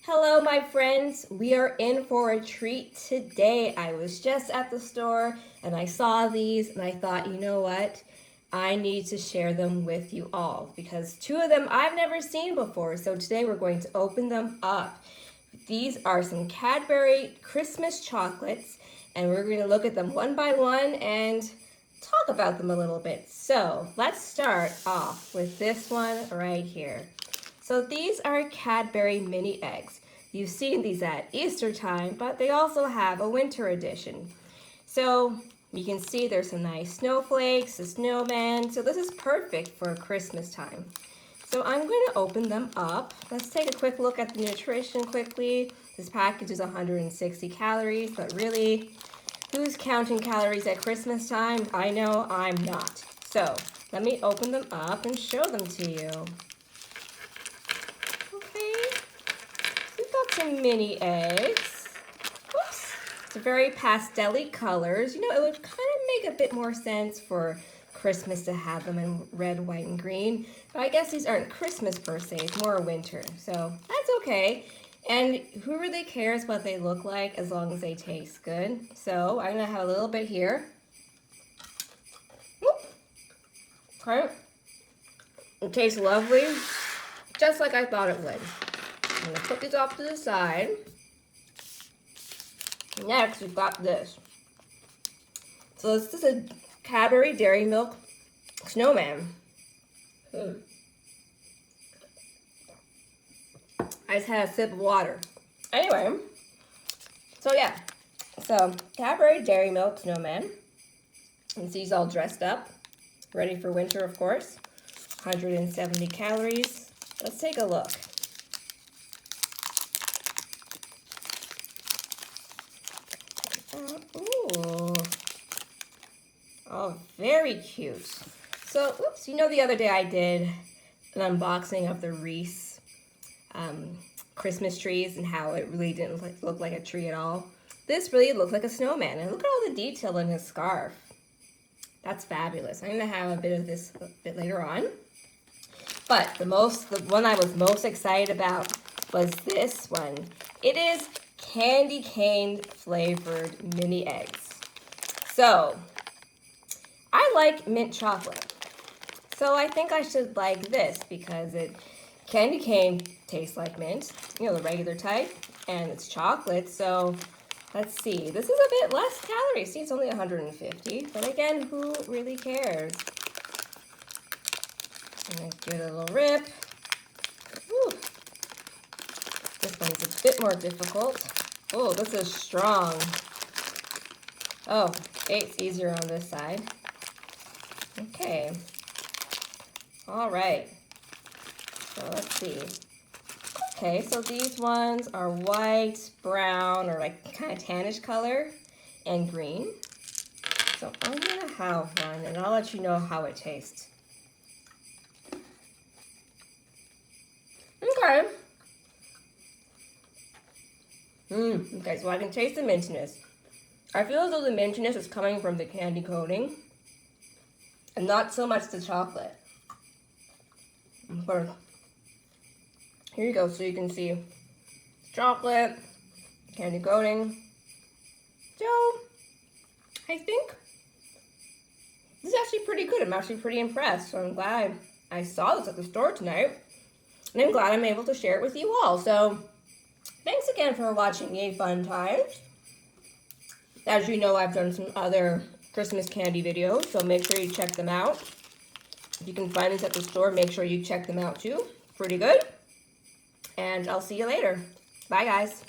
Hello, my friends. We are in for a treat today. I was just at the store and I saw these and I thought, you know what? I need to share them with you all because two of them I've never seen before. So today we're going to open them up. These are some Cadbury Christmas chocolates and we're going to look at them one by one and talk about them a little bit. So let's start off with this one right here. So these are Cadbury mini eggs. You've seen these at Easter time, but they also have a winter edition. So you can see there's some nice snowflakes, a snowman. So this is perfect for Christmas time. So I'm going to open them up. Let's take a quick look at the nutrition quickly. This package is 160 calories, but really, who's counting calories at Christmas time? I know I'm not. So let me open them up and show them to you. Some mini eggs. Oops. It's very pastel-y colors. You know, it would kind of make a bit more sense for Christmas to have them in red, white, and green. But I guess these aren't Christmas per se. It's more winter. So that's okay. And who really cares what they look like as long as they taste good? So I'm going to have a little bit here. Okay. It tastes lovely, just like I thought it would. I'm going to put these off to the side. Next, we've got this. So this is a Cadbury Dairy Milk Snowman. I just had a sip of water. Anyway, so yeah. So Cadbury Dairy Milk Snowman. You can see he's all dressed up. Ready for winter, of course. 170 calories. Let's take a look. Ooh. Oh, very cute. So, oops, you know the other day I did an unboxing of the Reese Christmas trees and how it really didn't look like a tree at all. This really looks like a snowman. And look at all the detail in his scarf. That's fabulous. I'm going to have a bit of this a bit later on. But the one I was most excited about was this one. It is candy cane flavored mini eggs. So I like mint chocolate. So I think I should like this because candy cane tastes like mint, you know, the regular type, and it's chocolate. So let's see. This is a bit less calories. See, it's only 150, but again, who really cares? I'm gonna give it a little rip. Whew. This one's a bit more difficult. Oh, this is strong. Oh, it's easier on this side. Okay. All right. So let's see. Okay, so these ones are white, brown, or like kind of tannish color, and green. So I'm gonna have one, and I'll let you know how it tastes. Okay. Okay, so I can taste the mintiness. I feel as though the mintiness is coming from the candy coating and not so much the chocolate. But here you go, so you can see chocolate, candy coating. So I think this is actually pretty good. I'm actually pretty impressed. So I'm glad I saw this at the store tonight. And I'm glad I'm able to share it with you all. So thanks again for watching Yay Fun Times. As you know, I've done some other Christmas candy videos, so make sure you check them out. If you can find these at the store, make sure you check them out too. Pretty good. And I'll see you later. Bye, guys.